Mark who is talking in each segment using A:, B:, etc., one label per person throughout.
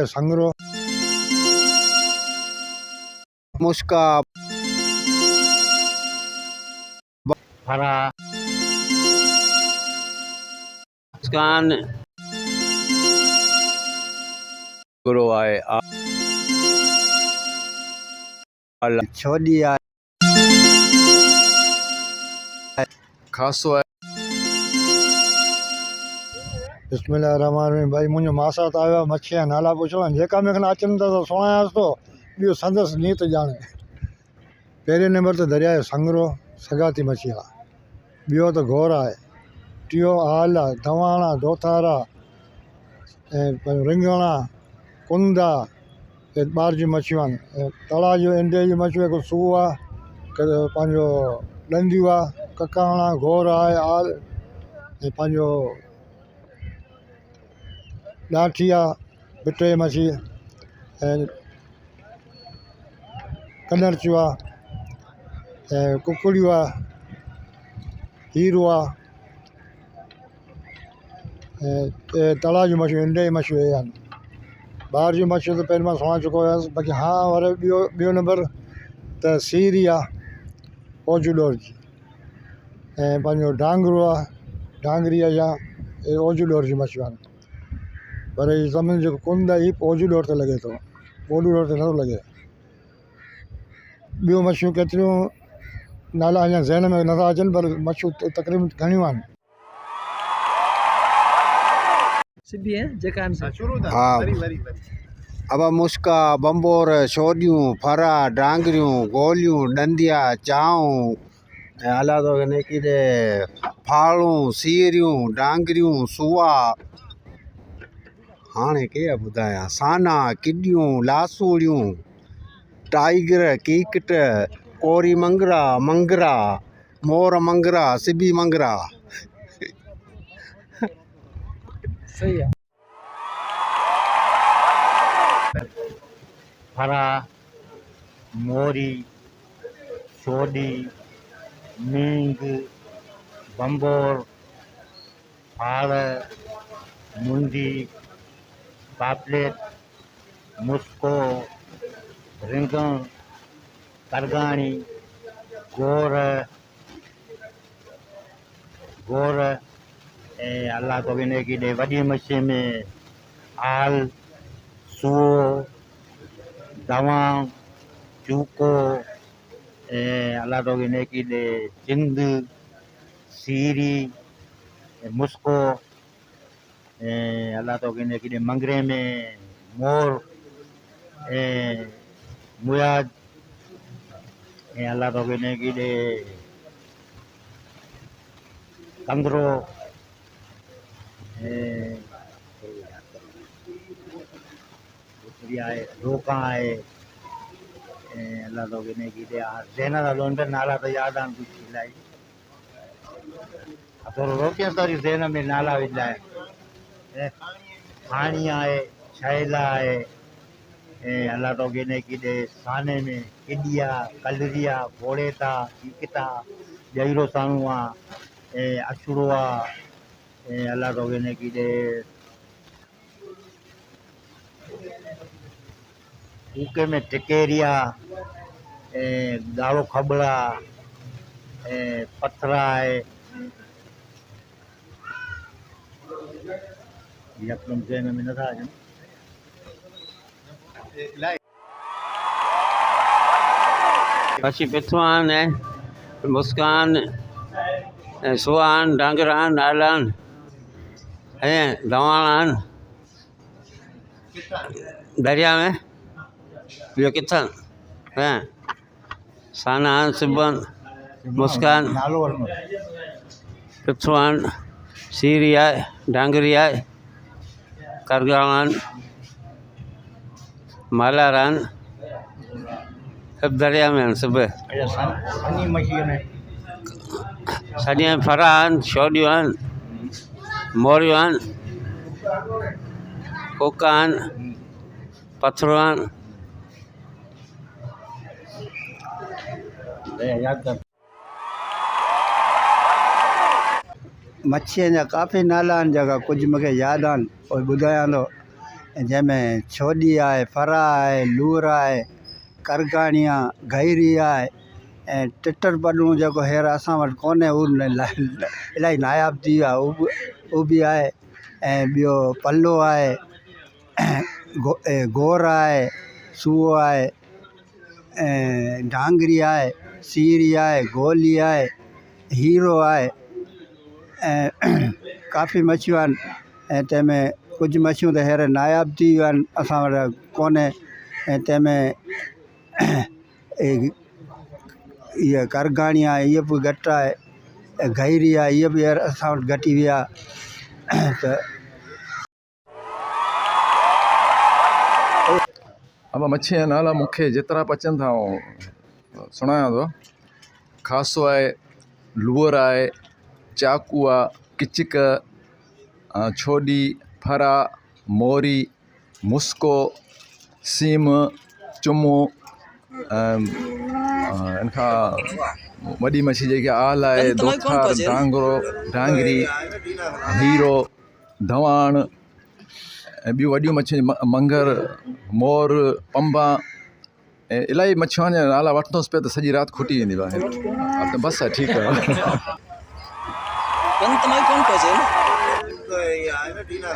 A: संग्रो मुस्का
B: फरा मुस्कान गुरु आए
A: छोड़ी आहे
B: खासो आहे
A: बिस्मिल्लाहिर्रहमानिर्रहीम। भाई मुझे मासा तो आया मच्छियाँ नाला पुछण जेका में अचन था तो सुणायांसि तो ॿियो संदसि नीत ॼाणे। पहिरें नंबर ते दरिया आहे संगरो सगाती मच्छी आहे, ॿियो त घोर आहे, टियों हाल आहे धवाणा दोथारा ऐं रिंगणा कुंदा ॿार जी मच्छियूं आहिनि। तड़ा जूं इंडे जी मच्छियूं हिकु सूह आहे, पंहिंजो ॾंदियूं आहे, ककाणा घोर आहे आल ऐं पंहिंजो ॾाठी आहे बिटे मच्छी ऐं कनरचियूं आहे ऐं कुकड़ियूं आहे हीरो आहे ऐं तड़ा जूं मच्छियूं इंडे जी मच्छियूं इहे आहिनि। ॿाहिरि जूं मच्छियूं त पहिरीं मां सुञाणे चुको आहियां, बाक़ी हाँ वरी ॿियो नंबर त सीरी आहे ओजूडोर जी ऐं पंहिंजो डांगरो आहे डांगरीअ जा इहे ओजूडोर जी मच्छियूं आहिनि। पर हीअ समुझ जेको कुंड आहे हीअ ओजूडोर ते लॻे थो, ओडूडोर ते नथो लॻे। ॿियूं मच्छियूं केतिरियूं नाला अञा ज़हन में नथा अचनि पर मच्छियूं तक़रीबन घणियूं आहिनि।
B: हाँ अब मुस्का बंबोर छोड़ियूं फरा डांगरियूं गोलियूं ॾंदिया चाऊं अला तो किथे फाड़ूं सीरियूं डांगरियूं सुआ हाणे के ॿुधायां साना किडियूं लासूड़ियूं टाइगर कीकट कोरी मंगरा मंगरा मोर मंगरा सिबी मंगरा।
A: सही आहे।
B: फरा मोरी छोड़ी मींग बंबोर फाड़ मुंडी पापलेट मुस्को रिंगण करगाणी गोर गोर ऐं अल्लाह तो गिने की ॾे वॾी मच्छी में आल सूओ दवां चूको ऐं अल्लाह तो गिने की ॾे चिंद सीरी मुस्को ऐं अल्लाह तो गिने की ॾे मंगरे में मोर ऐं मुयाज ऐं अल्लाह तो गिने की ॾे कंदरो आहे रोका आहे ऐं अल्लाह तो गिने की ॾे ज़हन था लोन पे नाला तो यादि आहिनि कुझु इलाही थोरो रोकियो त वरी ज़हन में नाला विझाए हाणी आहे छैला आहे ऐं अल्लाह तो गिने की ॾे साने में किडिया कलरिया घोड़ेता कीकता जहीरो साणू आहे ऐं अछड़ो आहे ऐं अल्लाह तो गिने की ॾे कूके में टिकेरिया ऐं ॻाढ़ो खबड़ा ऐं पथरा आहे यकदम ज़हन में नथा अचनि। पछी पिथवान है मुस्कान सुहान डांगरान नालान है दवाणान दरिया में ॿियो किथां हैं सानान सिबन मुस्कान पिथवान सीरी आहे डांगरी आहे करगान मालारान सब दरिया में सब सॼे फरा आहिनि छोड़ियूं आहिनि मोरियूं आहिनि कोका आहिनि
C: पथरवान।
B: मच्छीअ जा काफ़ी नाला आहिनि जेका कुझु मूंखे यादि आहिनि उहे ॿुधायां थो। जंहिंमें छोॾी आहे, फरा आहे, लूर आहे, करगाणी आहे, गहिरी आहे ऐं टिटर पॾूं जेको हींअर असां वटि कोन्हे उहो इलाही नायाब थी वियो आहे, उहो बि आहे। ऐं ॿियो पल्लो आहे, गोर आहे, सूओ आहे, ऐं डांगरी आहे, सीरी आहे, गोली आहे, हीरो आहे ऐं काफ़ी मच्छियूं आहिनि। ऐं तंहिंमें कुझु मच्छियूं त हींअर नायाब थी वियूं आहिनि, असां वटि कोन्हे। ऐं तंहिंमें इहा करगाणी आहे, इहा बि घटि आहे, ऐं गहिरी आहे, इहा बि हींअर असां वटि घटी वई आहे। त
D: अब मच्छी जा नाला मूंखे जेतिरा बि अचनि था सुञाणां थो। खासो आहे, लूअर आहे, चाकू आहे, किचक, छोॾी, फरा, मोरी, मुस्को, सीम, चुमो, इन खां वॾी मच्छी जेकी आल आहे, दोथार, डांगरी, हीरो, धवाण ऐं ॿियूं वॾियूं मच्छियूं मंगर, मोर, पंबा ऐं इलाही मच्छियुनि जा नाला वठंदुसि पियो त सॼी राति खुटी वेंदी आहे। त बसि आहे, ठीकु आहे।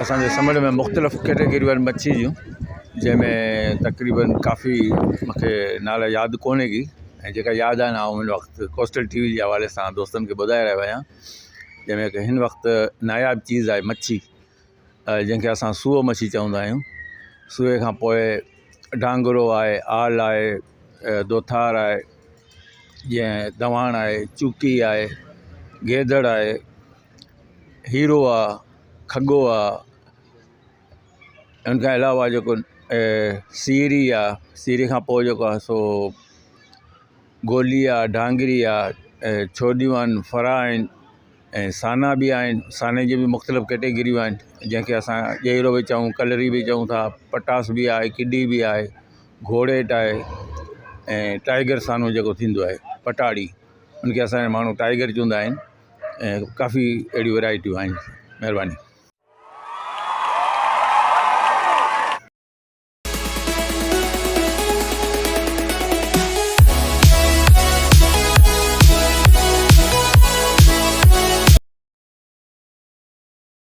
D: असांजे समुंड में मुख़्तलिफ़ कैटेगरियूं आहिनि मच्छी जूं, जंहिंमें तक़रीबन काफ़ी मूंखे नाला यादि कोन्हे की, ऐं जेका यादि आहिनि आउं हिन वक़्तु कोस्टल टीवी जे हवाले सां दोस्तनि खे ॿुधाए रहियो आहियां। जंहिंमें की हिन वक़्तु नायाब चीज़ आहे मच्छी, जंहिंखे असां सूओ मच्छी चवंदा आहियूं। सूए खां पोइ डांगरो आहे, आल आहे, दोथार आहे, जीअं दवाण आहे, चूकी आहे, गेदड़ आहे, हीरो आहे, खगो आहे। उनखां अलावा जेको सीरी आहे, सीरी खां पोइ जेको आहे सो गोली आहे, डांगरी आहे, छोॾियूं आहिनि, फरा आहिनि ऐं साना बि आहिनि। साने जी बि मुख़्तलिफ़ कैटेगरियूं आहिनि, जंहिंखे असां ॼेरो बि चऊं, कलरी बि चऊं था, पटास बि आहे, किडी बि आहे, घोड़ेट आहे ऐं टाइगर सानो जेको थींदो आहे, पटाड़ी, उनखे असांजा माण्हू टाइगर चवंदा आहिनि। ऐं काफ़ी अहिड़ियूं वैराइटियूं आहिनि। महिरबानी।